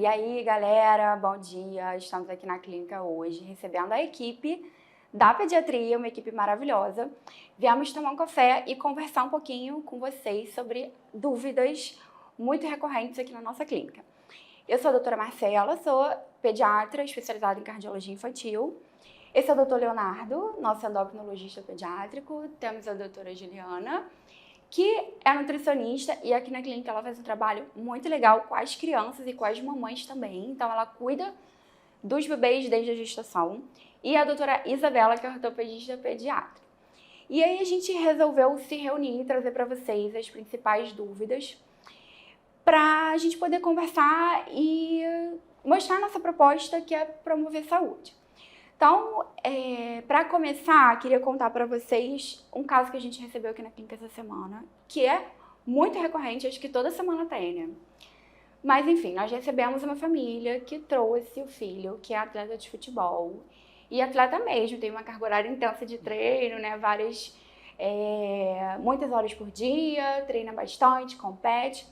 E aí, galera, bom dia. Estamos aqui na clínica hoje, recebendo a equipe da pediatria, uma equipe maravilhosa. Viemos tomar um café e conversar um pouquinho com vocês sobre dúvidas muito recorrentes aqui na nossa clínica. Eu sou a doutora Marcela, sou pediatra especializada em cardiologia infantil. Esse é o doutor Leonardo, nosso endocrinologista pediátrico. Temos a doutora Juliana, que é nutricionista, e aqui na clínica ela faz um trabalho muito legal com as crianças e com as mamães também. Então ela cuida dos bebês desde a gestação. E a doutora Isabela, que é ortopedista pediatra. E aí a gente resolveu se reunir e trazer para vocês as principais dúvidas para a gente poder conversar e mostrar nossa proposta, que é promover saúde. Então, para começar, queria contar para vocês um caso que a gente recebeu aqui na clínica essa semana, que é muito recorrente, acho que toda semana tem, né? Mas, enfim, nós recebemos uma família que trouxe o filho, que é atleta de futebol, e atleta mesmo, tem uma carga horária intensa de treino, né? Muitas horas por dia, treina bastante, compete.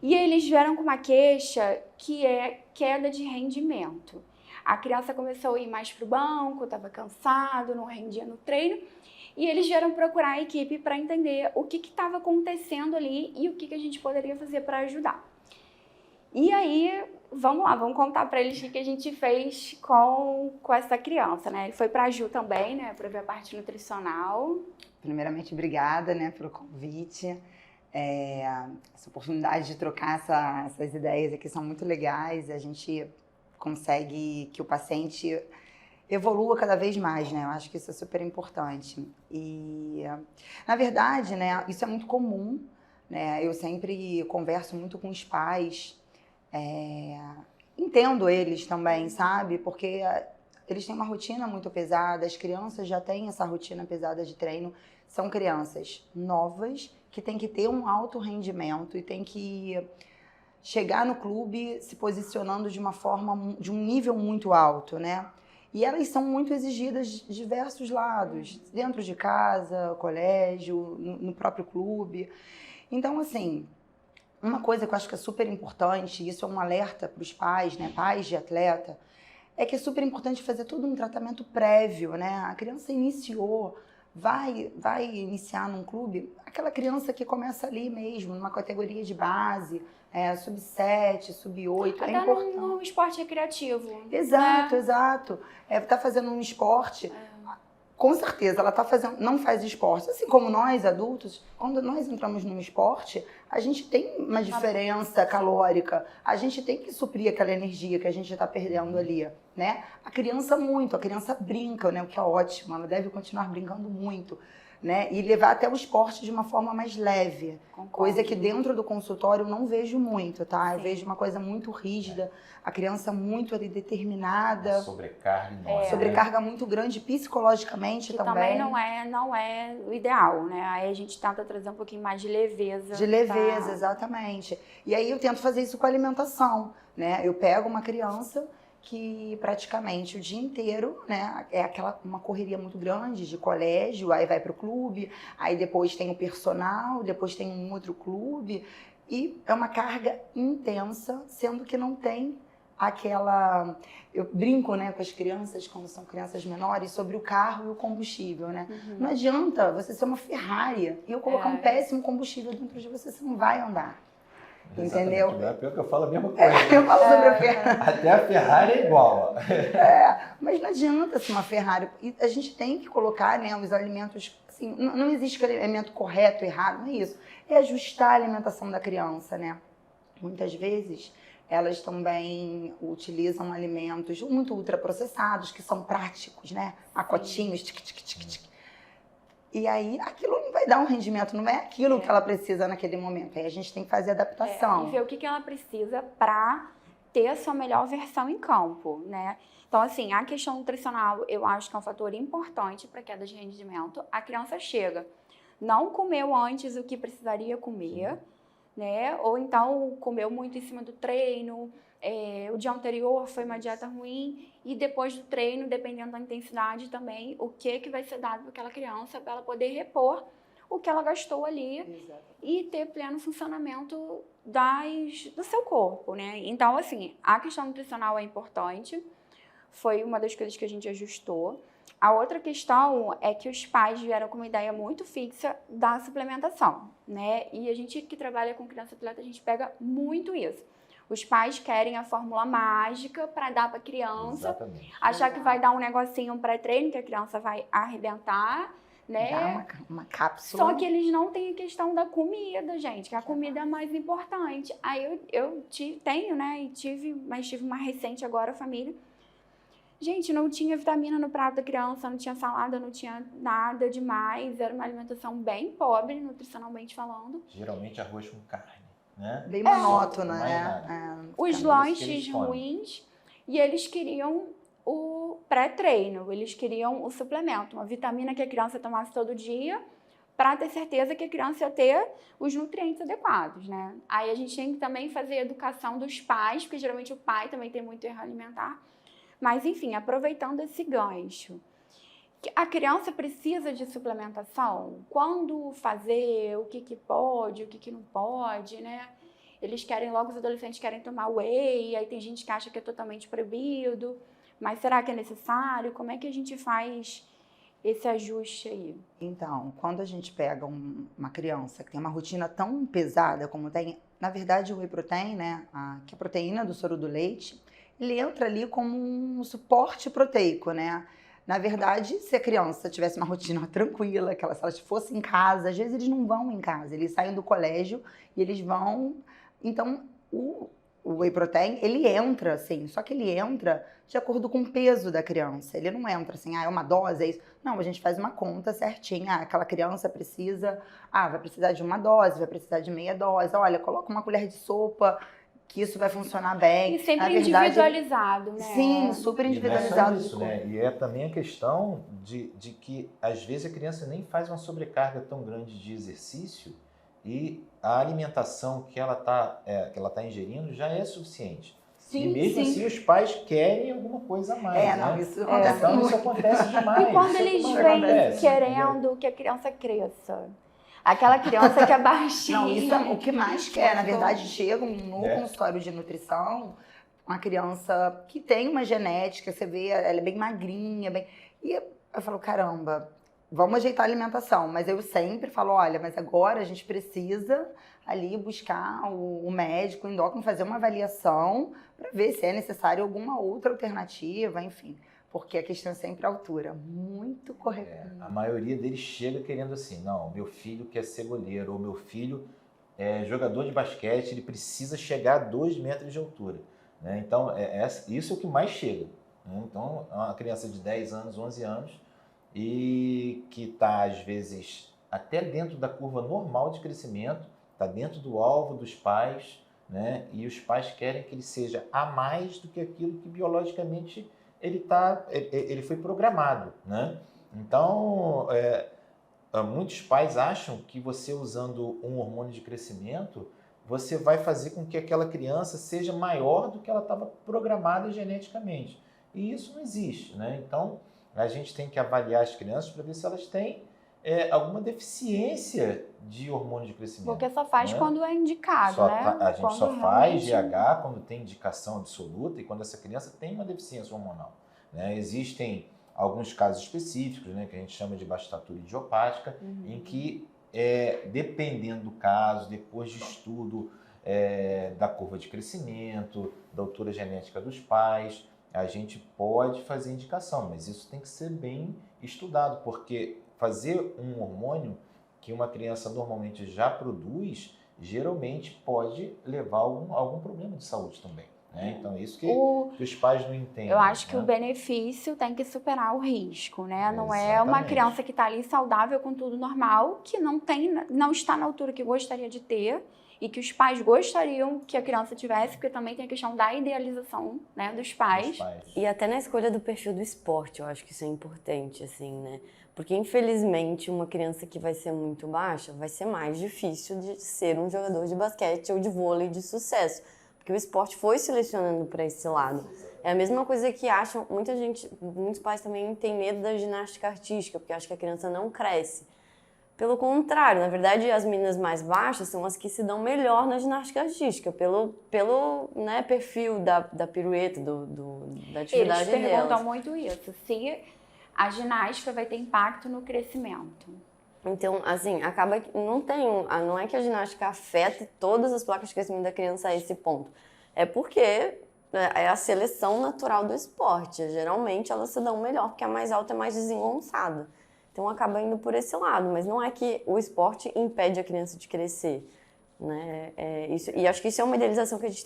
E eles vieram com uma queixa que é queda de rendimento. A criança começou a ir mais para o banco, estava cansado, não rendia no treino. E eles vieram procurar a equipe para entender o que estava acontecendo ali e o que a gente poderia fazer para ajudar. E aí, vamos lá, vamos contar para eles o que a gente fez com essa criança, né? Ele foi para a Ju também, né, para ver a parte nutricional. Primeiramente, obrigada, né, pelo convite. Essa oportunidade de trocar essas ideias aqui são muito legais. A gente consegue que o paciente evolua cada vez mais, né? Eu acho que isso é super importante. E, na verdade, né, isso é muito comum, né? Eu sempre converso muito com os pais, entendo eles também, sabe? Porque eles têm uma rotina muito pesada, as crianças já têm essa rotina pesada de treino, são crianças novas que têm que ter um alto rendimento e têm que chegar no clube se posicionando de uma forma, de um nível muito alto, né? E elas são muito exigidas de diversos lados, dentro de casa, colégio, no próprio clube. Então, assim, uma coisa que eu acho que é super importante, e isso é um alerta para os pais, né, pais de atleta, é que é super importante fazer todo um tratamento prévio, né? A criança iniciou, vai iniciar num clube, aquela criança que começa ali mesmo, numa categoria de base, sub-7, sub-8, é importante. No esporte recreativo. Exato, exato. Tá fazendo um esporte, com certeza, ela tá fazendo, não faz esporte. Assim como nós, adultos, quando nós entramos num esporte, a gente tem uma diferença calórica, a gente tem que suprir aquela energia que a gente está perdendo ali, né? A criança brinca, né? O que é ótimo, ela deve continuar brincando muito, né? E levar até o esporte de uma forma mais leve. Concordo. Coisa que dentro do consultório eu não vejo muito, tá? Sim. Eu vejo uma coisa muito rígida, a criança muito ali determinada. Sobrecarga enorme. Sobrecarga muito grande psicologicamente que também. Não é o ideal, né? Aí a gente tenta trazer um pouquinho mais de leveza. De leveza, exatamente. E aí eu tento fazer isso com a alimentação, né? Eu pego uma criança que praticamente o dia inteiro, né, uma correria muito grande de colégio, aí vai pro clube, aí depois tem o personal, depois tem um outro clube, e é uma carga intensa, sendo que não tem aquela... Eu brinco, né, com as crianças, quando são crianças menores, sobre o carro e o combustível, né? Não adianta você ser uma Ferrari e eu colocar um péssimo combustível dentro de você, você não vai andar. Entendeu? É pior que eu falo a mesma coisa. Eu falo sobre a Ferrari. Até a Ferrari é igual. Mas não adianta ser uma Ferrari. E a gente tem que colocar, né, os alimentos... Assim, não existe alimento correto, errado, não é isso. É ajustar a alimentação da criança, né? Muitas vezes, elas também utilizam alimentos muito ultraprocessados, que são práticos, né? Pacotinhos, tic. E aí, aquilo não vai dar um rendimento, não é aquilo que ela precisa naquele momento. Aí a gente tem que fazer adaptação. E ver o que ela precisa para ter a sua melhor versão em campo, né? Então, assim, a questão nutricional, eu acho que é um fator importante para queda de rendimento. A criança chega, não comeu antes o que precisaria comer, né? Ou então comeu muito em cima do treino, o dia anterior foi uma dieta ruim e depois do treino, dependendo da intensidade também, o que vai ser dado para aquela criança para ela poder repor o que ela gastou ali. Exato. E ter pleno funcionamento do seu corpo, né? Então, assim, a questão nutricional é importante, foi uma das coisas que a gente ajustou. A outra questão é que os pais vieram com uma ideia muito fixa da suplementação, né? E a gente que trabalha com criança atleta, a gente pega muito isso. Os pais querem a fórmula mágica para dar para a criança, Exatamente. achar que vai dar um negocinho, um pré-treino, que a criança vai arrebentar, né? Já é uma cápsula. Só que eles não têm a questão da comida, gente, que a comida é mais importante. Aí eu tenho, né, mas tive uma recente agora, família. Gente, não tinha vitamina no prato da criança, não tinha salada, não tinha nada demais. Era uma alimentação bem pobre, nutricionalmente falando. Geralmente arroz com carne, né? Bem monótona, Mais né? nada. Os isso que lanches eles comem. ruins, e eles queriam o pré-treino, eles queriam o suplemento, uma vitamina que a criança tomasse todo dia, para ter certeza que a criança ia ter os nutrientes adequados, né? Aí a gente tem que também fazer a educação dos pais, porque geralmente o pai também tem muito erro alimentar. Mas, enfim, aproveitando esse gancho, a criança precisa de suplementação? Quando fazer? O que pode, o que não pode, né? Eles querem, logo os adolescentes querem tomar whey, aí tem gente que acha que é totalmente proibido. Mas será que é necessário? Como é que a gente faz esse ajuste aí? Então, quando a gente pega uma criança que tem uma rotina tão pesada como tem, na verdade o whey protein, né, que é a proteína do soro do leite, ele entra ali como um suporte proteico, né? Na verdade, se a criança tivesse uma rotina tranquila, se ela fosse em casa, às vezes eles não vão em casa, eles saem do colégio e eles vão. Então, o whey protein, ele entra assim, só que ele entra de acordo com o peso da criança. Ele não entra assim, é uma dose, é isso. Não, a gente faz uma conta certinha. Aquela criança precisa, vai precisar de uma dose, vai precisar de meia dose. Olha, coloca uma colher de sopa, que isso vai funcionar bem. E sempre Na verdade, individualizado, né? Sim, super individualizado. E não é só isso, né? E é também a questão de que, às vezes, a criança nem faz uma sobrecarga tão grande de exercício e a alimentação que ela tá ingerindo já é suficiente. Sim, e mesmo assim, os pais querem alguma coisa a mais, não, né? isso acontece Então, muito. isso acontece demais. E quando Isso eles não vêm acontece, querendo que a criança cresça? Aquela criança que é baixinha. Não, isso é o que mais quer. Na verdade, chega no É. consultório de nutrição, uma criança que tem uma genética, você vê, ela é bem magrinha, e eu falo, caramba, vamos ajeitar a alimentação. Mas eu sempre falo, olha, mas agora a gente precisa ali buscar o médico, o endócrino, fazer uma avaliação para ver se é necessário alguma outra alternativa, enfim. Porque a questão é sempre a altura. Muito correto. A maioria deles chega querendo assim, não, meu filho quer ser goleiro, ou meu filho é jogador de basquete, ele precisa chegar a 2 metros de altura. Né? Então, isso é o que mais chega. Né? Então, é uma criança de 10 anos, 11 anos, e que está, às vezes, até dentro da curva normal de crescimento, está dentro do alvo dos pais, né? E os pais querem que ele seja a mais do que aquilo que biologicamente ele foi programado, né? Então, muitos pais acham que você usando um hormônio de crescimento, você vai fazer com que aquela criança seja maior do que ela estava programada geneticamente. E isso não existe, né? Então, a gente tem que avaliar as crianças para ver se elas têm alguma deficiência de hormônio de crescimento. Porque só faz, né, quando é indicado, né? A gente quando só faz GH quando tem indicação absoluta e quando essa criança tem uma deficiência hormonal. Né? Existem alguns casos específicos, né, que a gente chama de baixa-estatura idiopática, em que, dependendo do caso, depois de estudo da curva de crescimento, da altura genética dos pais, a gente pode fazer indicação, mas isso tem que ser bem estudado, porque fazer um hormônio que uma criança normalmente já produz, geralmente pode levar a algum problema de saúde também. Né? Então, isso que os pais não entendem. Eu acho que né? o benefício tem que superar o risco, né? Não é Exatamente. uma criança que está ali saudável com tudo normal, que não está na altura que gostaria de ter e que os pais gostariam que a criança tivesse, porque também tem a questão da idealização, né, dos pais. E até na escolha do perfil do esporte, eu acho que isso é importante, assim, né? Porque, infelizmente, uma criança que vai ser muito baixa vai ser mais difícil de ser um jogador de basquete ou de vôlei de sucesso. Porque o esporte foi selecionando para esse lado. É a mesma coisa que acham, muitos pais também têm medo da ginástica artística, porque acham que a criança não cresce. Pelo contrário, na verdade, as meninas mais baixas são as que se dão melhor na ginástica artística, pelo né, perfil da pirueta, da atividade Eles perguntam delas. muito isso, se a ginástica vai ter impacto no crescimento. Então, assim, acaba que não é que a ginástica afeta todas as placas de crescimento da criança a esse ponto. É porque é a seleção natural do esporte. Geralmente elas se dão melhor, porque a mais alta é mais desengonçada. Então acaba indo por esse lado, mas não é que o esporte impede a criança de crescer, né? E acho que isso é uma idealização que a gente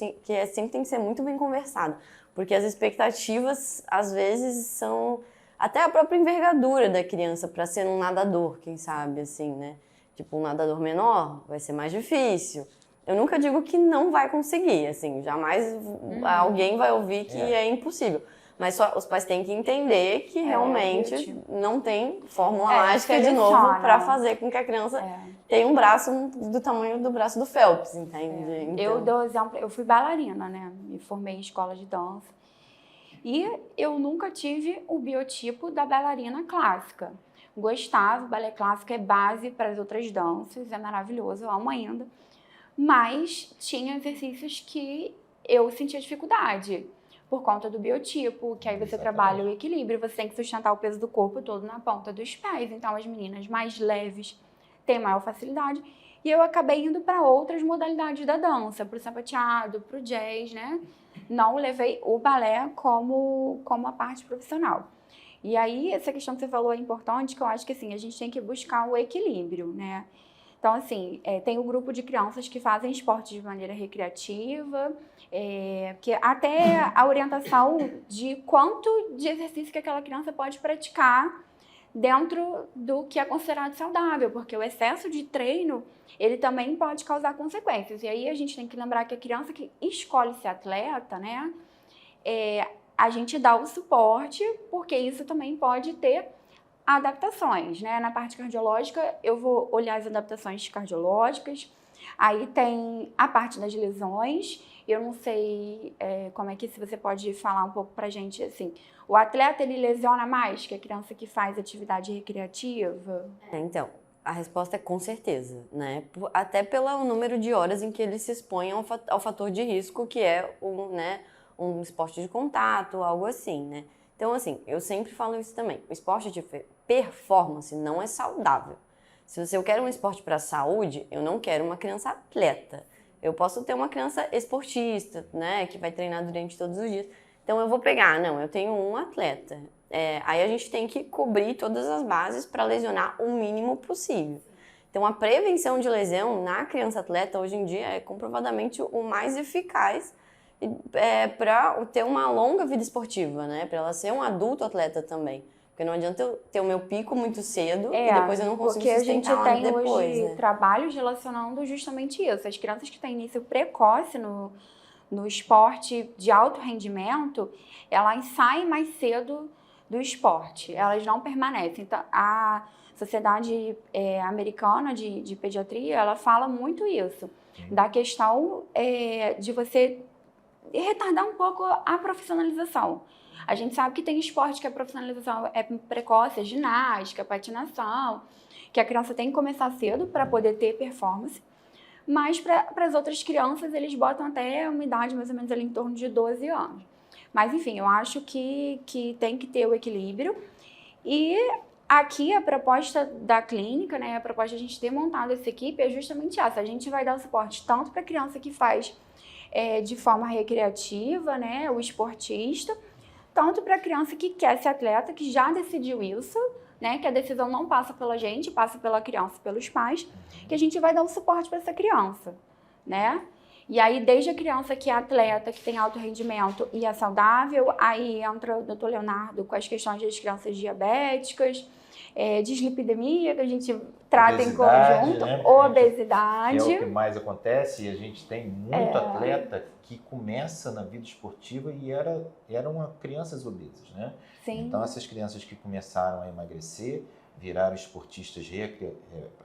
sempre tem que ser muito bem conversado, porque as expectativas às vezes são até a própria envergadura da criança para ser um nadador, quem sabe, assim, né? Tipo, um nadador menor vai ser mais difícil. Eu nunca digo que não vai conseguir, assim, jamais alguém vai ouvir que é impossível. Mas só os pais têm que entender que realmente não tem fórmula mágica de novo para fazer com que a criança tenha um braço do tamanho do braço do Phelps, entende? Então... Eu dou exemplo, eu fui bailarina, né? Me formei em escola de dança. E eu nunca tive o biotipo da bailarina clássica. Gostava, o balé clássico é base para as outras danças, é maravilhoso, eu amo ainda. Mas tinha exercícios que eu sentia dificuldade por conta do biotipo, que aí você trabalha o equilíbrio, você tem que sustentar o peso do corpo todo na ponta dos pés. Então, as meninas mais leves têm maior facilidade. E eu acabei indo para outras modalidades da dança, para o sapateado, para o jazz, né? Não levei o balé como a parte profissional. E aí, essa questão que você falou é importante, que eu acho que assim, a gente tem que buscar o equilíbrio, né? Então, assim, tem o grupo de crianças que fazem esporte de maneira recreativa, que até a orientação de quanto de exercício que aquela criança pode praticar dentro do que é considerado saudável, porque o excesso de treino, ele também pode causar consequências. E aí a gente tem que lembrar que a criança que escolhe ser atleta, né, a gente dá o suporte, porque isso também pode ter adaptações, né? Na parte cardiológica, eu vou olhar as adaptações cardiológicas. Aí tem a parte das lesões. Eu não sei como é que se você pode falar um pouco pra gente, assim, o atleta, ele lesiona mais que a criança que faz atividade recreativa? Então, a resposta é com certeza, né? Até pelo número de horas em que ele se expõe ao fator de risco, que é um esporte de contato, algo assim, né? Então, assim, eu sempre falo isso também. O esporte de performance não é saudável. Se eu quero um esporte para saúde, eu não quero uma criança atleta. Eu posso ter uma criança esportista, né, que vai treinar durante todos os dias. Então, eu vou pegar, eu tenho um atleta. Aí a gente tem que cobrir todas as bases para lesionar o mínimo possível. Então, a prevenção de lesão na criança atleta, hoje em dia, é comprovadamente o mais eficaz para ter uma longa vida esportiva, né? Para ela ser um adulto atleta também. Porque não adianta eu ter o meu pico muito cedo e depois eu não consigo sustentar lá depois. Porque a gente tem hoje trabalhos relacionando justamente isso. As crianças que têm início precoce no esporte de alto rendimento, elas saem mais cedo do esporte. Elas não permanecem. Então, a Sociedade Americana de Pediatria, ela fala muito isso. Da questão de você retardar um pouco a profissionalização. A gente sabe que tem esporte que a profissionalização é precoce, ginástica, patinação, que a criança tem que começar cedo para poder ter performance. Mas para as outras crianças, eles botam até uma idade mais ou menos ali em torno de 12 anos. Mas, enfim, eu acho que tem que ter o equilíbrio. E aqui a proposta da clínica, né, a proposta de a gente ter montado essa equipe é justamente essa. A gente vai dar o suporte tanto para a criança que faz de forma recreativa, né, o esportista, tanto para a criança que quer ser atleta, que já decidiu isso, né, que a decisão não passa pela gente, passa pela criança, pelos pais, que a gente vai dar um suporte para essa criança, né? E aí, desde a criança que é atleta, que tem alto rendimento e é saudável, aí entra o doutor Leonardo com as questões das crianças diabéticas, dislipidemia, que a gente trata em conjunto, né? Obesidade. Que é o que mais acontece, e a gente tem muito atleta que começa na vida esportiva e eram crianças obesas, né? Sim. Então, essas crianças que começaram a emagrecer, viraram esportistas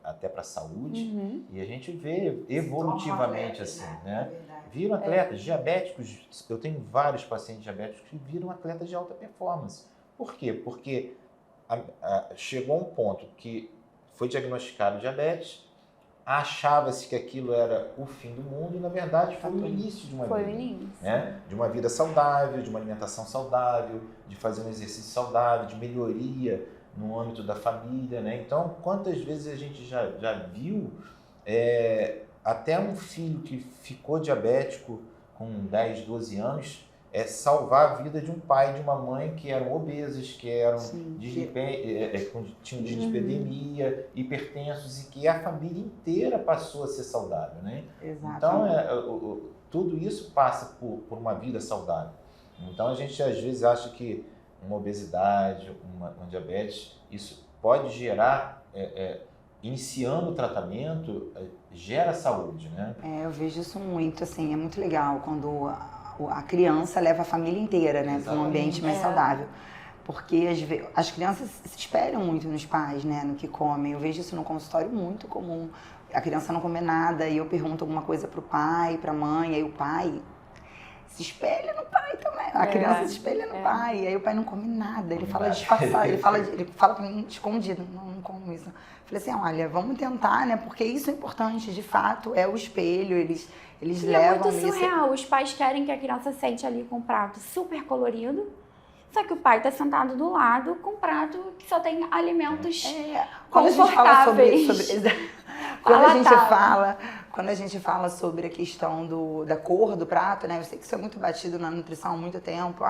até para a saúde, e a gente vê evolutivamente assim, né? Viram atletas diabéticos, eu tenho vários pacientes diabéticos que viram atletas de alta performance. Por quê? Porque chegou um ponto que foi diagnosticado diabetes, achava-se que aquilo era o fim do mundo e, na verdade, foi o início de uma vida. Foi o início. Né? De uma vida saudável, de uma alimentação saudável, de fazer um exercício saudável, de melhoria no âmbito da família, né? Então, quantas vezes a gente já viu até um filho que ficou diabético com 10, 12 anos salvar a vida de um pai e de uma mãe que eram obesas, que eram tinham dislipidemia, hipertensos, e que a família inteira passou a ser saudável, né? Exatamente. Então, tudo isso passa por uma vida saudável. Então, a gente às vezes acha que uma obesidade, um diabetes, isso pode gerar, iniciando o tratamento, gera saúde, né? Eu vejo isso muito, assim, é muito legal quando a criança leva a família inteira, né, para um ambiente mais saudável. Porque as crianças se espelham muito nos pais, né, no que comem. Eu vejo isso no consultório muito comum. A criança não come nada e eu pergunto alguma coisa pro pai, pra mãe, aí o pai se espelha no pai também. A criança se espelha no pai, aí o pai não come nada, ele fala disfarçado, ele fala pra mim escondido, não como isso. Eu falei assim, olha, vamos tentar, né, porque isso é importante, de fato, é o espelho, eles levam isso. É muito surreal, os pais querem que a criança sente ali com um prato super colorido, só que o pai tá sentado do lado com um prato que só tem alimentos quando a gente fala sobre quando a gente fala sobre a questão da cor do prato, né? Eu sei que isso é muito batido na nutrição há muito tempo.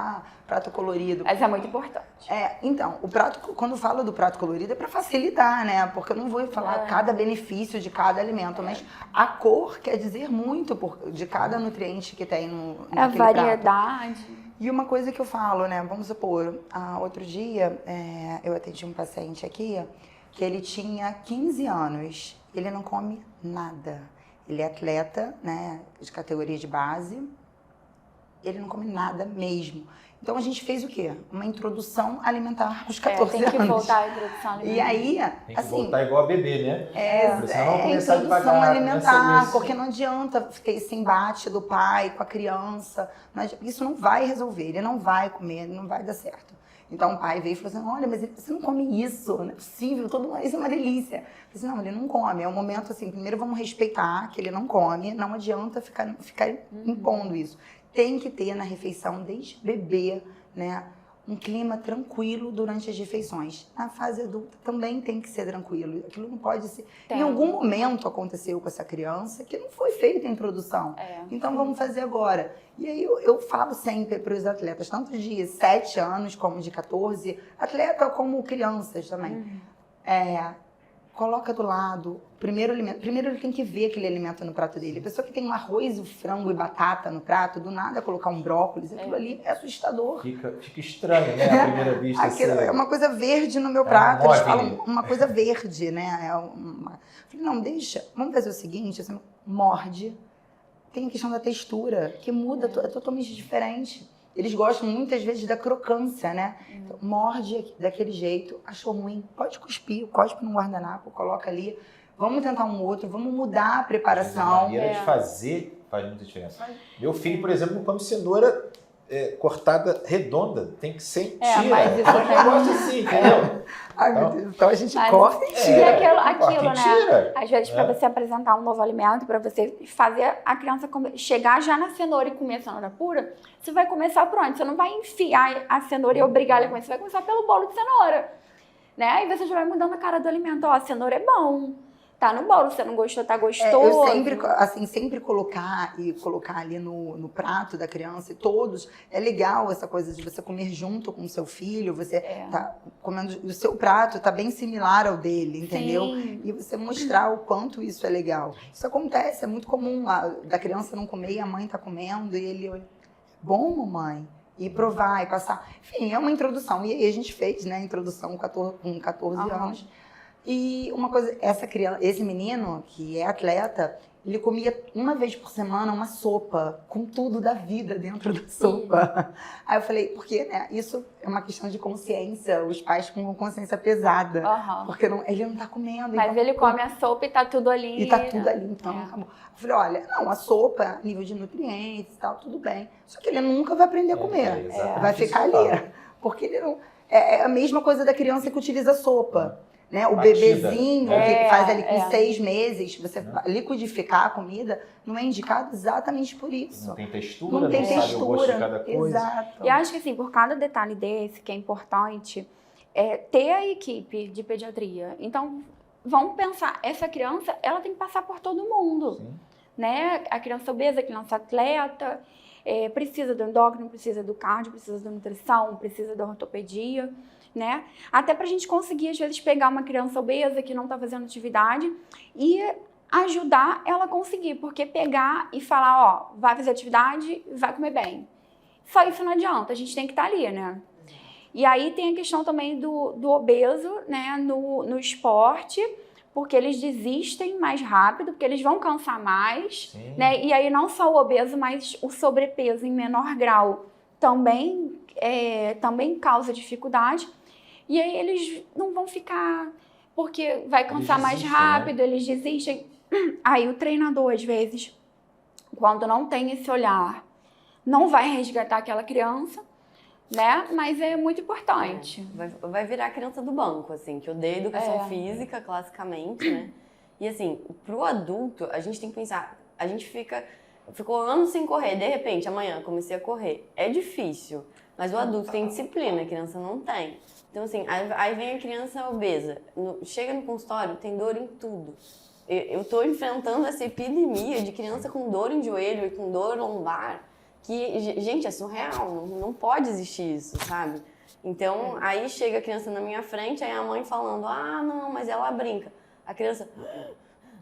Prato colorido. Mas é muito importante. Então, o prato, quando eu falo do prato colorido é para facilitar, né? Porque eu não vou falar cada benefício de cada alimento, mas a cor quer dizer muito de cada nutriente que tem naquele a variedade. Prato. E uma coisa que eu falo, né? Vamos supor, outro dia eu atendi um paciente aqui que ele tinha 15 anos, ele não come nada. Ele é atleta, né, de categoria de base, ele não come nada mesmo. Então a gente fez o quê? Uma introdução alimentar aos 14 anos. Tem que voltar a introdução alimentar. E aí, tem que voltar igual a bebê, né? Introdução alimentar, porque não adianta ter esse embate do pai com a criança. Isso não vai resolver, ele não vai comer, não vai dar certo. Então o pai veio e falou assim, olha, mas você não come isso, não é possível, isso é uma delícia. Eu falei assim, não, ele não come, é um momento assim, primeiro vamos respeitar que ele não come, não adianta ficar impondo isso. Tem que ter na refeição, desde bebê, né, um clima tranquilo durante as refeições. Na fase adulta também tem que ser tranquilo, aquilo não pode ser... Em algum momento aconteceu com essa criança que não foi feita a introdução, então vamos fazer agora. E aí eu falo sempre para os atletas, tanto de 7 anos como de 14, atleta como crianças também, coloca do lado, primeiro ele tem que ver aquele alimento no prato dele. A pessoa que tem um arroz, o frango e batata no prato, do nada colocar um brócolis, aquilo ali é assustador. Fica estranho, né, à primeira vista. Aquilo é uma coisa verde no meu prato, eles falam uma coisa verde, né? Falei, não, deixa, vamos fazer o seguinte, você morde, tem a questão da textura, que muda, é totalmente diferente. Eles gostam muitas vezes da crocância, né? Então, morde daquele jeito, achou ruim, pode cuspir, cospe no guardanapo, coloca ali. Vamos tentar um outro, vamos mudar a preparação. A maneira de fazer faz muita diferença. Meu filho, por exemplo, não come cenoura cortada redonda, tem que ser tira. Mas isso é um negócio assim, entendeu? Ai, meu Deus, então a gente corta e tira. E aquilo, né? Às vezes, para você apresentar um novo alimento, para você fazer a criança chegar já na cenoura e comer a cenoura pura, você vai começar por onde? Você não vai enfiar a cenoura e obrigar ele a comer, você vai começar pelo bolo de cenoura. Né? Aí você já vai mudando a cara do alimento. Ó, a cenoura é bom. Tá no bolo, você não gostou, tá gostoso. Eu sempre colocar ali no prato da criança e todos, é legal essa coisa de você comer junto com o seu filho, você tá comendo, o seu prato tá bem similar ao dele, entendeu? Sim. E você mostrar o quanto isso é legal. Isso acontece, é muito comum, da criança não comer e a mãe tá comendo e ele olha, bom, mamãe? E provar, e passar. Enfim, é uma introdução. E aí a gente fez, né, a introdução com 14 anos. E uma coisa, esse menino, que é atleta, ele comia uma vez por semana uma sopa, com tudo da vida dentro da sopa. Aí eu falei, porque né, isso é uma questão de consciência, os pais com consciência pesada. Porque ele não tá comendo. Mas então, ele come a sopa e tá tudo ali. E tá tudo ali, então acabou. Eu falei, olha, não, a sopa, nível de nutrientes e tal, tudo bem. Só que ele nunca vai aprender a comer. Vai ficar ali. Porque ele não... É a mesma coisa da criança que utiliza sopa. né? O Batida. bebezinho que faz ali com 6 meses, você liquidificar a comida, não é indicado exatamente por isso. Não tem textura, Não tem sabe o gosto de textura. cada coisa. Exato. E acho que assim, por cada detalhe desse, que é importante, ter a equipe de pediatria. Então, vamos pensar, essa criança, ela tem que passar por todo mundo. Sim. Né? A criança obesa, a criança atleta, precisa do endócrino, precisa do cardio, precisa da nutrição, precisa da ortopedia, né? Até pra gente conseguir, às vezes, pegar uma criança obesa que não tá fazendo atividade e ajudar ela a conseguir, porque pegar e falar, ó, vai fazer atividade, vai comer bem. Só isso não adianta, a gente tem que estar ali, né? E aí tem a questão também do obeso, né, no esporte, porque eles desistem mais rápido, porque eles vão cansar mais, né? E aí não só o obeso, mas o sobrepeso em menor grau também causa dificuldade. E aí eles não vão ficar, porque vai cansar mais rápido, né? Eles desistem. Aí o treinador, às vezes, quando não tem esse olhar, não vai resgatar aquela criança, né? Mas é muito importante. Vai virar a criança do banco, assim, que odeia educação física, classicamente, né? E assim, pro adulto, a gente tem que pensar, a gente ficou anos sem correr, de repente, amanhã comecei a correr. É difícil, mas o adulto tem disciplina, a criança não tem. Então assim, aí vem a criança obesa, chega no consultório, tem dor em tudo. Eu tô enfrentando essa epidemia de criança com dor em joelho e com dor lombar, que, gente, é surreal, não pode existir isso, sabe? Então, aí chega a criança na minha frente, aí a mãe falando, ah, não, mas ela brinca. A criança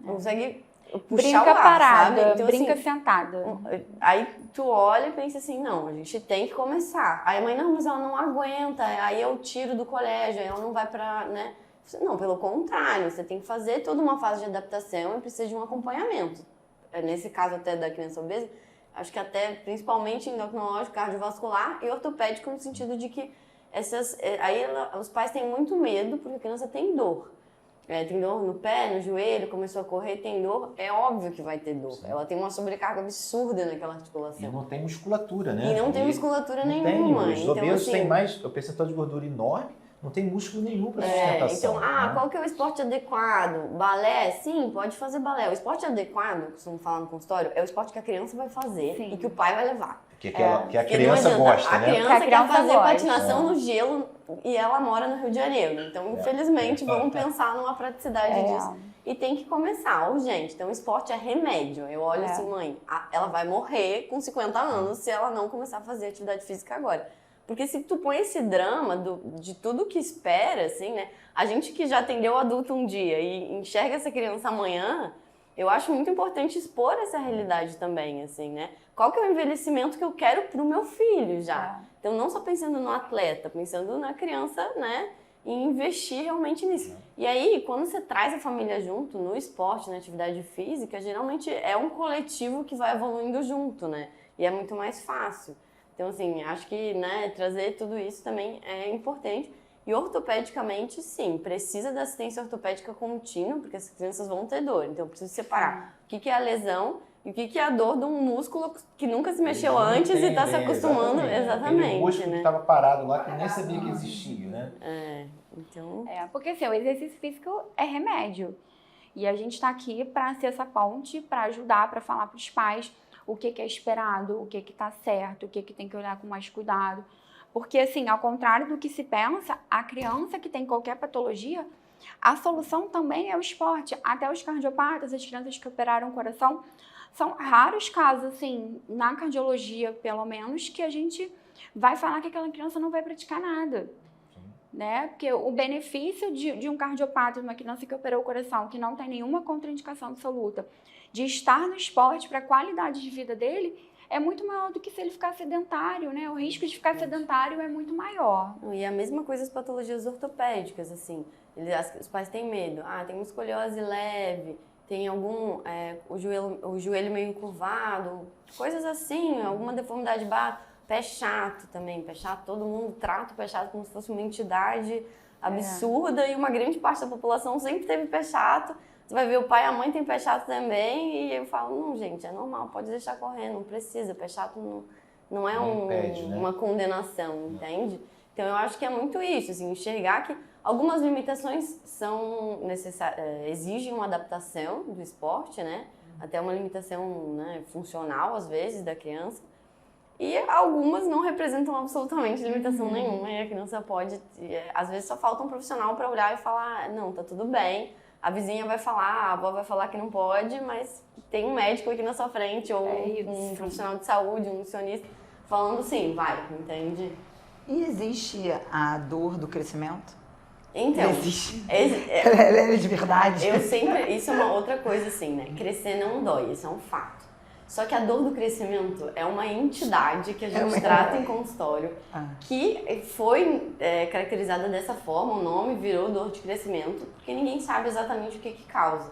não consegue puxar brinca o ar, parada, sabe? Então, brinca assim, sentada. Aí tu olha e pensa assim, não, a gente tem que começar. Aí a mãe, não, mas ela não aguenta, aí eu tiro do colégio, aí ela não vai pra, né? Não, pelo contrário, você tem que fazer toda uma fase de adaptação e precisa de um acompanhamento. Nesse caso até da criança obesa, acho que até principalmente endocrinológico, cardiovascular e ortopédico, no sentido de que os pais têm muito medo porque a criança tem dor. Tem dor no pé, no joelho, começou a correr, tem dor, é óbvio que vai ter dor. Sim. Ela tem uma sobrecarga absurda naquela articulação. E não tem musculatura, né? E não tem musculatura Os nenhuma. obesos então, assim, têm mais, o percentual de gordura enorme, não tem músculo nenhum para sustentação. Então, né? Qual que é o esporte adequado? Balé? Sim, pode fazer balé. O esporte adequado, que costumo falar no consultório, é o esporte que a criança vai fazer e que o pai vai levar. Que a criança gosta, né? A criança quer fazer patinação no gelo e ela mora no Rio de Janeiro. Então, infelizmente, vamos pensar numa praticidade disso. E tem que começar, urgente. Então, o esporte é remédio. Eu olho assim, mãe, ela vai morrer com 50 anos se ela não começar a fazer atividade física agora. Porque se tu põe esse drama de tudo que espera, assim, né? A gente que já atendeu adulto um dia e enxerga essa criança amanhã, eu acho muito importante expor essa realidade também, assim, né? Qual que é o envelhecimento que eu quero pro meu filho já? Então, não só pensando no atleta, pensando na criança, né? E investir realmente nisso. E aí, quando você traz a família junto no esporte, na atividade física, geralmente é um coletivo que vai evoluindo junto, né? E é muito mais fácil. Então, assim, acho que, né, trazer tudo isso também é importante. E ortopedicamente, sim, precisa da assistência ortopédica contínua, porque as crianças vão ter dor. Então, preciso separar o que é a lesão e o que é a dor de um músculo que nunca se mexeu antes e está se acostumando. Exatamente. Aquele músculo que estava parado lá, que nem sabia que existia, né? Então... porque assim, o exercício físico é remédio. E a gente está aqui para ser essa ponte, para ajudar, para falar para os pais o que é esperado, o que está certo, o que tem que olhar com mais cuidado. Porque, assim, ao contrário do que se pensa, a criança que tem qualquer patologia, a solução também é o esporte. Até os cardiopatas, as crianças que operaram o coração, são raros casos, assim, na cardiologia, pelo menos, que a gente vai falar que aquela criança não vai praticar nada. Né? Porque o benefício de um cardiopata, de uma criança que operou o coração, que não tem nenhuma contraindicação absoluta, de estar no esporte para a qualidade de vida dele, é muito maior do que se ele ficar sedentário, né? O risco de ficar sedentário é muito maior. E a mesma coisa as patologias ortopédicas, assim. Os pais têm medo. Tem uma escoliose leve, tem algum... o joelho meio encurvado, coisas assim, alguma deformidade baixa. Pé chato também, pé chato, todo mundo trata o pé chato como se fosse uma entidade absurda e uma grande parte da população sempre teve pé chato. Você vai ver o pai e a mãe tem pé chato também e eu falo, não, gente, é normal, pode deixar correr, não precisa, pé chato não é impede, né? uma condenação, entende? Então eu acho que é muito isso, assim, enxergar que Algumas limitações são exigem uma adaptação do esporte, né? Até uma limitação, né, funcional, às vezes, da criança. E algumas não representam absolutamente limitação nenhuma, e a criança pode, às vezes só falta um profissional para olhar e falar, não, tá tudo bem, a vizinha vai falar, a avó vai falar que não pode, mas tem um médico aqui na sua frente, ou um profissional de saúde, um nutricionista, falando sim, vai, entende? E existe a dor do crescimento? Então, Existe. Ela é de verdade? Isso é uma outra coisa assim, né? Crescer não dói, isso é um fato. Só que a dor do crescimento é uma entidade que a gente trata em consultório, que foi caracterizada dessa forma, o nome virou dor de crescimento, porque ninguém sabe exatamente o que causa.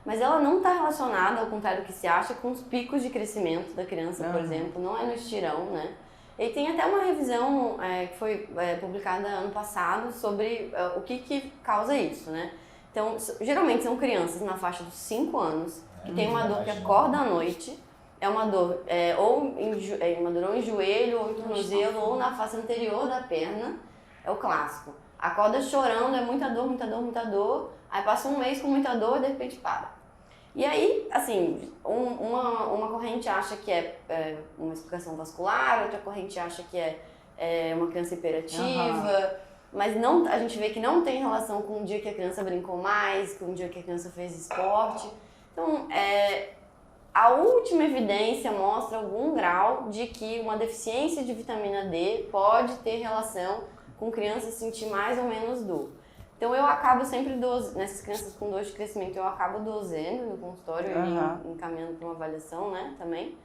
Mas ela não está relacionada, ao contrário do que se acha, com os picos de crescimento da criança, por exemplo, não é no estirão, né? E tem até uma revisão que foi publicada ano passado sobre o que causa isso, né? Então, geralmente são crianças na faixa dos 5 anos, que tem uma dor que acorda à noite. É uma dor ou em joelho, ou em tornozelo, ou na face anterior da perna. É o clássico. Acorda chorando, é muita dor, muita dor, muita dor. Aí passa um mês com muita dor e de repente para. E aí, assim, uma corrente acha que é uma explicação vascular, outra corrente acha que é uma criança hiperativa. Mas não, a gente vê que não tem relação com o dia que a criança brincou mais, com o dia que a criança fez esporte. Então, a última evidência mostra algum grau de que uma deficiência de vitamina D pode ter relação com crianças sentir mais ou menos dor. Então eu acabo sempre, nessas crianças com dor de crescimento, eu acabo dosando no consultório e encaminhando para uma avaliação, né, também.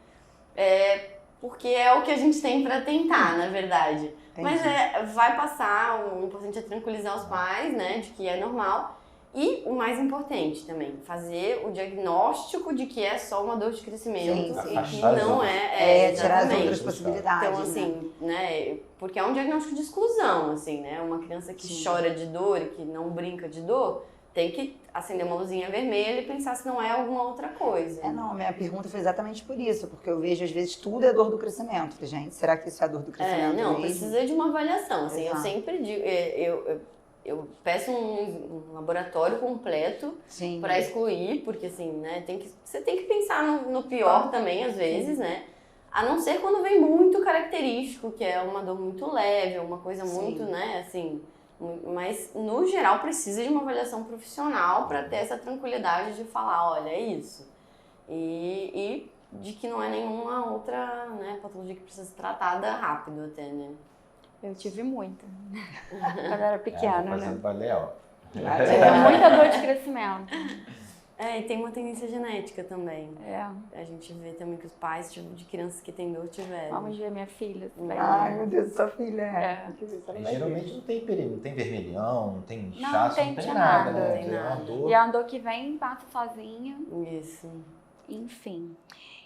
Porque é o que a gente tem para tentar, na verdade. Entendi. Mas vai passar, o importante é tranquilizar os pais, né, de que é normal. E o mais importante também, fazer o diagnóstico de que é só uma dor de crescimento e que não tirar as outras possibilidades. Então, assim, né, porque é um diagnóstico de exclusão, assim, né? Uma criança que chora de dor e que não brinca de dor, tem que acender uma luzinha vermelha e pensar se não é alguma outra coisa. Não, minha pergunta foi exatamente por isso, porque eu vejo às vezes tudo é dor do crescimento. Falei, gente, será que isso é dor do crescimento não, mesmo? Precisa de uma avaliação, assim, eu sempre digo, eu peço um laboratório completo para excluir, porque assim, né, você tem que pensar no pior também, às vezes, né? A não ser quando vem muito característico, que é uma dor muito leve, uma coisa muito, né, assim... Mas, no geral, precisa de uma avaliação profissional para ter essa tranquilidade de falar, olha, é isso. E de que não é nenhuma outra, né, patologia que precisa ser tratada rápido até, né? Eu tive muita, quando eu era pequena, né? Balé, ó. Muita dor de crescimento. E tem uma tendência genética também. É. A gente vê também que os pais de crianças que têm dor tiveram. Vamos ver minha filha. Ai, meu Deus, sua filha. É. Geralmente não tem vermelhão, não tem Não, inchaço, não não tem tinha nada, nada. né? Não tem É uma nada. dor. E é uma dor que vem, passa sozinha. Isso. Enfim.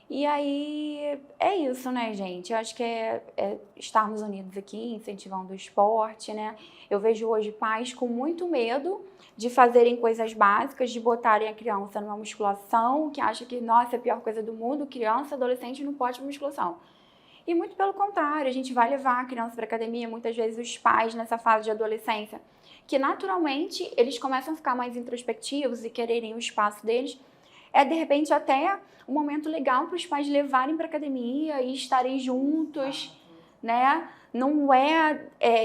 E aí, é isso, né, gente? Eu acho que é estarmos unidos aqui, incentivando o esporte, né? Eu vejo hoje pais com muito medo de fazerem coisas básicas, de botarem a criança numa musculação, que acha que, nossa, é a pior coisa do mundo, criança, adolescente não pode ir pra musculação. E muito pelo contrário, a gente vai levar a criança para academia, muitas vezes os pais nessa fase de adolescência, que naturalmente eles começam a ficar mais introspectivos e quererem o espaço deles. De repente, até um momento legal para os pais levarem para academia e estarem juntos, né? Não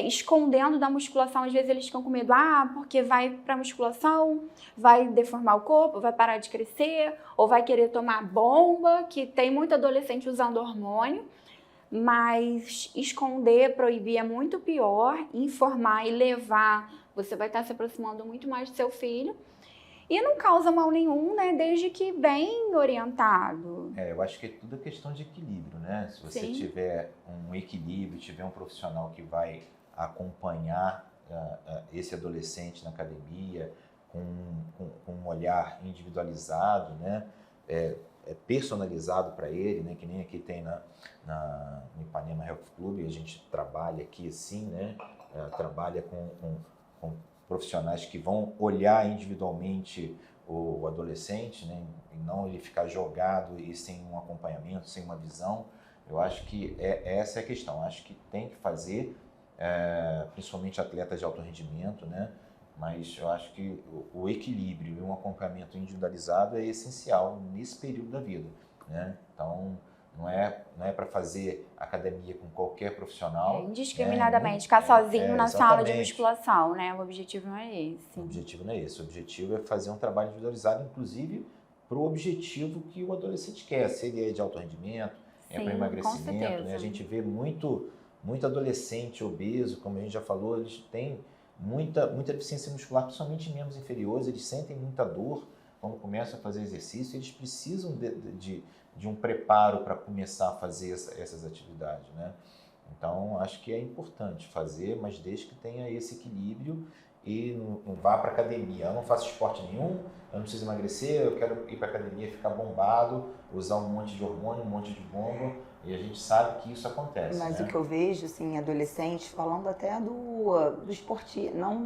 escondendo da musculação. Às vezes eles ficam com medo, porque vai para musculação, vai deformar o corpo, vai parar de crescer, ou vai querer tomar bomba, que tem muito adolescente usando hormônio. Mas esconder, proibir é muito pior, informar e levar, você vai estar se aproximando muito mais do seu filho. E não causa mal nenhum, né? Desde que bem orientado. Eu acho que tudo é questão de equilíbrio, né? Se você tiver um equilíbrio, tiver um profissional que vai acompanhar esse adolescente na academia com um olhar individualizado, né? Personalizado para ele, né? Que nem aqui tem no Ipanema Health Club, a gente trabalha aqui assim, né? Trabalha com profissionais que vão olhar individualmente o adolescente, né, e não ele ficar jogado e sem um acompanhamento, sem uma visão. Eu acho que essa é a questão. Acho que tem que fazer, principalmente atletas de alto rendimento, né, Mas eu acho que o equilíbrio e um acompanhamento individualizado é essencial nesse período da vida, né? Então, não é para fazer academia com qualquer profissional. Indiscriminadamente, ficar sozinho na sala de exatamente. musculação, né? O objetivo não é esse. O objetivo não é esse. O objetivo é fazer um trabalho individualizado, inclusive para o objetivo que o adolescente quer. Se ele é de alto rendimento, é para emagrecimento, né? A gente vê muito adolescente obeso, como a gente já falou, eles têm muita deficiência muscular, principalmente em membros inferiores, eles sentem muita dor quando começam a fazer exercício, eles precisam de um preparo para começar a fazer essas atividades, né? Então, acho que é importante fazer, mas desde que tenha esse equilíbrio e não vá para academia. Eu não faço esporte nenhum, eu não preciso emagrecer, eu quero ir para academia, ficar bombado, usar um monte de hormônio, um monte de bomba, e a gente sabe que isso acontece. Mas né? o que eu vejo, assim, adolescentes, falando até do esportista, não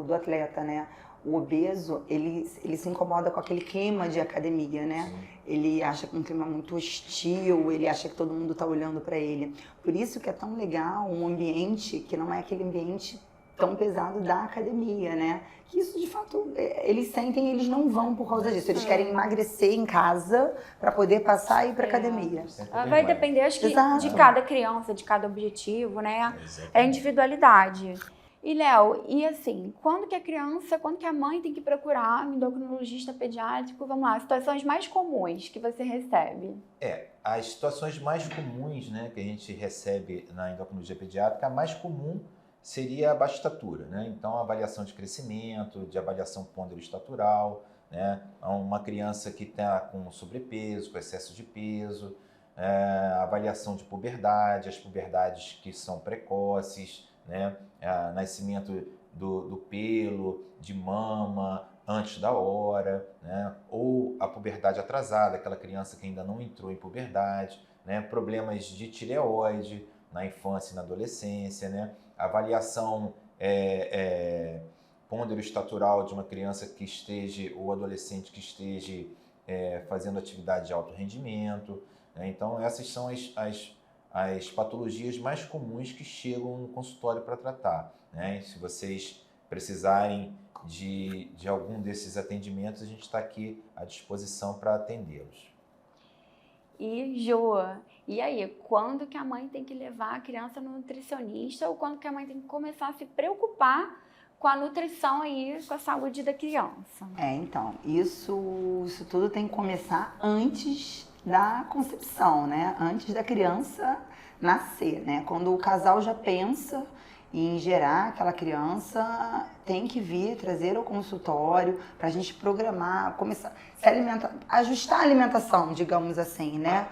do atleta, né? O obeso, ele se incomoda com aquele clima de academia, né? Sim. Ele acha que é um clima muito hostil, ele acha que todo mundo está olhando para ele. Por isso que é tão legal um ambiente que não é aquele ambiente tão pesado da academia, né? Que isso, de fato, eles sentem, eles não vão por causa disso. Eles querem emagrecer em casa para poder passar e ir para academia. Vai depender, acho que, de cada criança, de cada objetivo, né? É individualidade. E, Léo, e assim, quando que a mãe tem que procurar um endocrinologista pediátrico? Vamos lá, situações mais comuns que você recebe. As situações mais comuns, né, que a gente recebe na endocrinologia pediátrica, a mais comum seria a baixa estatura, né? Então, a avaliação de crescimento, de avaliação ponderoestatural, né? Uma criança que está com sobrepeso, com excesso de peso, avaliação de puberdade, as puberdades que são precoces, né? Nascimento do pelo, de mama, antes da hora, né? Ou a puberdade atrasada, aquela criança que ainda não entrou em puberdade, né? Problemas de tireoide na infância e na adolescência, né? Avaliação ponderoestatural de uma criança que esteja, ou adolescente que esteja fazendo atividade de alto rendimento, né? Então, essas são as patologias mais comuns que chegam no consultório para tratar, né? Se vocês precisarem de algum desses atendimentos, a gente está aqui à disposição para atendê-los. E, Joa, e aí, quando que a mãe tem que levar a criança no nutricionista ou quando que a mãe tem que começar a se preocupar com a nutrição aí, com a saúde da criança? Então, isso tudo tem que começar antes da concepção, né? Antes da criança nascer, né? Quando o casal já pensa em gerar aquela criança, tem que vir trazer ao consultório para a gente programar, começar a se alimentar, ajustar a alimentação, digamos assim, né?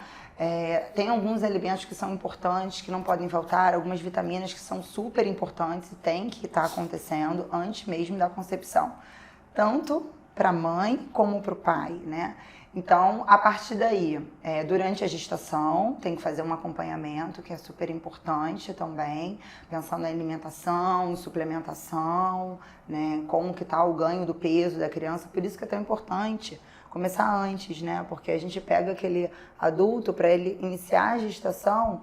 Tem alguns alimentos que são importantes, que não podem faltar, algumas vitaminas que são super importantes e tem que estar acontecendo antes mesmo da concepção, tanto para a mãe como para o pai, né? Então, a partir daí, durante a gestação, tem que fazer um acompanhamento, que é super importante também, pensando na alimentação, suplementação, né, como que está o ganho do peso da criança. Por isso que é tão importante começar antes, né? Porque a gente pega aquele adulto para ele iniciar a gestação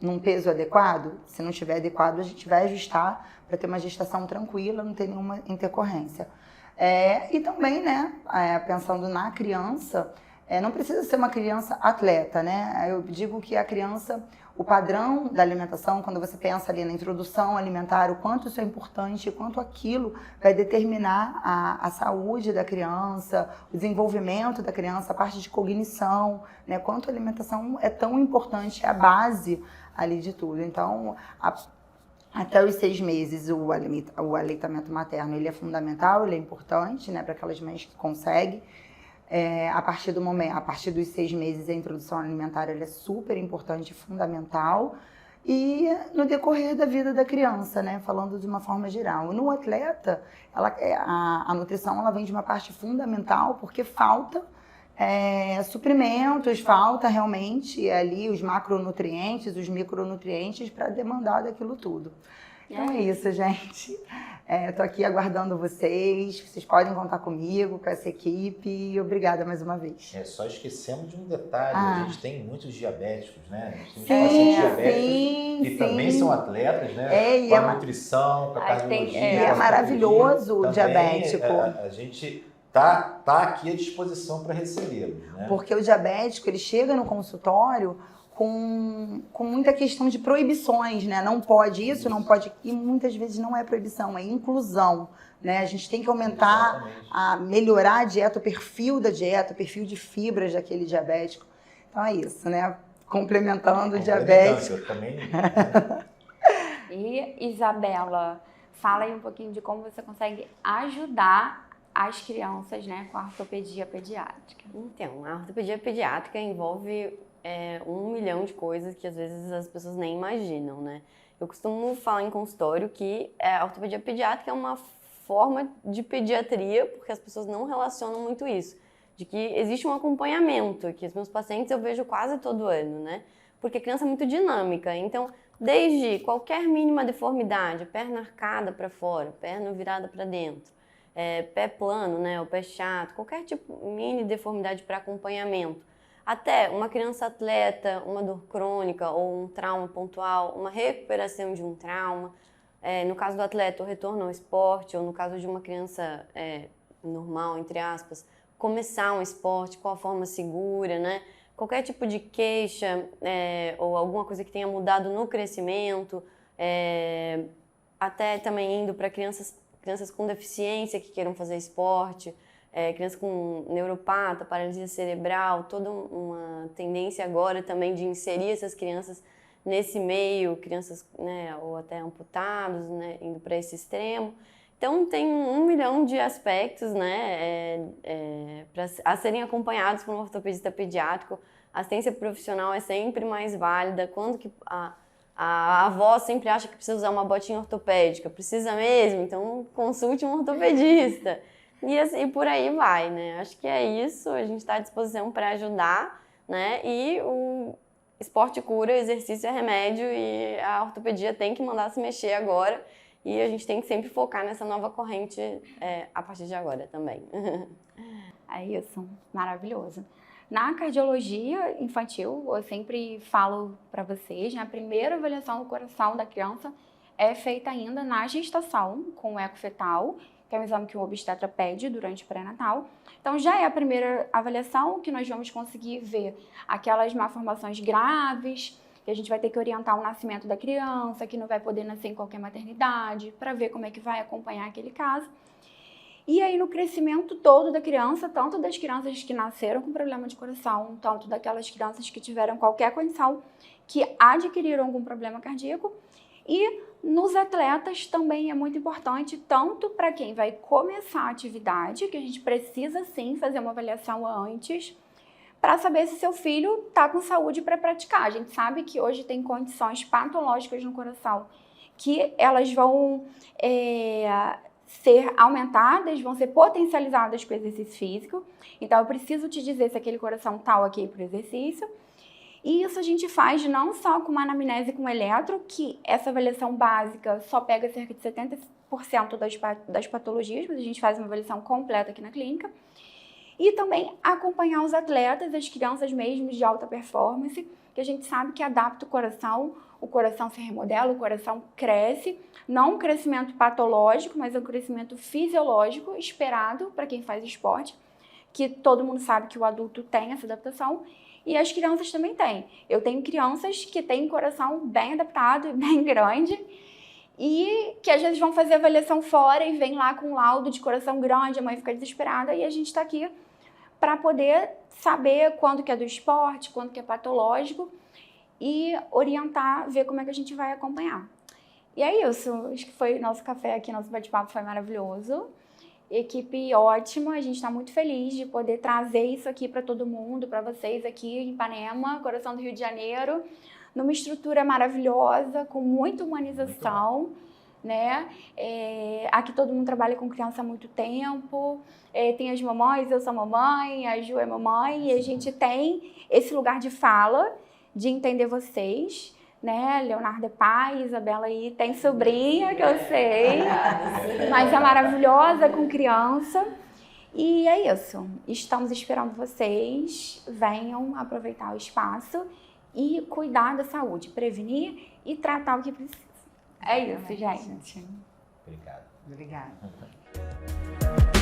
num peso adequado. Se não estiver adequado, a gente vai ajustar para ter uma gestação tranquila, não ter nenhuma intercorrência. E também, né, pensando na criança, não precisa ser uma criança atleta, né? Eu digo que a criança, o padrão da alimentação, quando você pensa ali na introdução alimentar, o quanto isso é importante, o quanto aquilo vai determinar a saúde da criança, o desenvolvimento da criança, a parte de cognição, né? Quanto a alimentação é tão importante, é a base ali de tudo. Então, até os 6 meses, o aleitamento materno ele é fundamental, ele é importante, né, para aquelas mães que conseguem. A partir dos 6 meses, a introdução alimentar ela é super importante e fundamental. E no decorrer da vida da criança, né, falando de uma forma geral. No atleta, a nutrição ela vem de uma parte fundamental, porque falta suprimentos, falta realmente ali os macronutrientes, os micronutrientes para demandar daquilo tudo. Então é isso, gente. Tô aqui aguardando vocês. Vocês podem contar comigo, com essa equipe. E obrigada mais uma vez. Só esquecemos de um detalhe. A gente tem muitos diabéticos, né? A gente tem Sim, pacientes diabéticos sim, que também são atletas, né? E com a nutrição, com a cardiologia. E é maravilhoso o diabético. A gente tá aqui à disposição para recebê-los, né? Porque o diabético, ele chega no consultório com muita questão de proibições, né? Não pode isso, não pode... E muitas vezes não é proibição, é inclusão, né? A gente tem que aumentar, melhorar a dieta, o perfil da dieta, o perfil de fibras daquele diabético. Então é isso, né? Complementando o diabético. Eu também. E Isabela, fala aí um pouquinho de como você consegue ajudar as crianças, né, com a ortopedia pediátrica. Então, a ortopedia pediátrica envolve 1 milhão de coisas que às vezes as pessoas nem imaginam, né? Eu costumo falar em consultório que a ortopedia pediátrica é uma forma de pediatria, porque as pessoas não relacionam muito isso, de que existe um acompanhamento, que os meus pacientes eu vejo quase todo ano, né? Porque a criança é muito dinâmica, então desde qualquer mínima deformidade, perna arcada para fora, perna virada para dentro, pé plano, né, o pé chato, qualquer tipo mini deformidade para acompanhamento, até uma criança atleta, uma dor crônica ou um trauma pontual, uma recuperação de um trauma, no caso do atleta, o retorno ao esporte, ou no caso de uma criança normal, entre aspas, começar um esporte, qual a forma segura, né? Qualquer tipo de queixa ou alguma coisa que tenha mudado no crescimento, até também indo para crianças com deficiência que queiram fazer esporte, criança com neuropata, paralisia cerebral, toda uma tendência agora também de inserir essas crianças nesse meio, crianças, né, ou até amputados, né, indo para esse extremo. Então tem 1 milhão de aspectos, né, a serem acompanhados por um ortopedista pediátrico. A assistência profissional é sempre mais válida. Quando que a avó sempre acha que precisa usar uma botinha ortopédica, precisa mesmo, então consulte um ortopedista. E assim, por aí vai, né? Acho que é isso, a gente está à disposição para ajudar, né? E o esporte cura, exercício é remédio e a ortopedia tem que mandar se mexer agora e a gente tem que sempre focar nessa nova corrente a partir de agora também. É isso, maravilhoso. Na cardiologia infantil, eu sempre falo para vocês, né, a primeira avaliação do coração da criança é feita ainda na gestação, com o eco fetal, que é um exame que o obstetra pede durante o pré-natal. Então, já é a primeira avaliação que nós vamos conseguir ver aquelas malformações graves, que a gente vai ter que orientar o nascimento da criança, que não vai poder nascer em qualquer maternidade, para ver como é que vai acompanhar aquele caso. E aí, no crescimento todo da criança, tanto das crianças que nasceram com problema de coração, tanto daquelas crianças que tiveram qualquer condição, que adquiriram algum problema cardíaco, e nos atletas também é muito importante, tanto para quem vai começar a atividade, que a gente precisa sim fazer uma avaliação antes, para saber se seu filho está com saúde para praticar. A gente sabe que hoje tem condições patológicas no coração que elas vão ser aumentadas, vão ser potencializadas para o exercício físico. Então, eu preciso te dizer se aquele coração está ok para o exercício. E isso a gente faz não só com uma anamnese com eletro, que essa avaliação básica só pega cerca de 70% das patologias, mas a gente faz uma avaliação completa aqui na clínica. E também acompanhar os atletas, as crianças mesmo de alta performance, que a gente sabe que adapta o coração se remodela, o coração cresce, não um crescimento patológico, mas um crescimento fisiológico esperado para quem faz esporte, que todo mundo sabe que o adulto tem essa adaptação. E as crianças também têm. Eu tenho crianças que têm coração bem adaptado e bem grande e que às vezes vão fazer avaliação fora e vem lá com um laudo de coração grande, a mãe fica desesperada e a gente está aqui para poder saber quando que é do esporte, quando que é patológico e orientar, ver como é que a gente vai acompanhar. E é isso, acho que foi nosso café aqui, nosso bate-papo foi maravilhoso. Equipe ótima, a gente está muito feliz de poder trazer isso aqui para todo mundo, para vocês aqui em Ipanema, coração do Rio de Janeiro, numa estrutura maravilhosa, com muita humanização, né? Aqui todo mundo trabalha com criança há muito tempo, tem as mamães, eu sou mamãe, a Ju é mamãe, e a gente tem esse lugar de fala, de entender vocês, né? Leonardo é pai, Isabela aí tem sobrinha, que eu sei, mas é maravilhosa com criança. E é isso. Estamos esperando vocês. Venham aproveitar o espaço e cuidar da saúde, prevenir e tratar o que precisa. É isso, gente. Obrigado. Obrigada.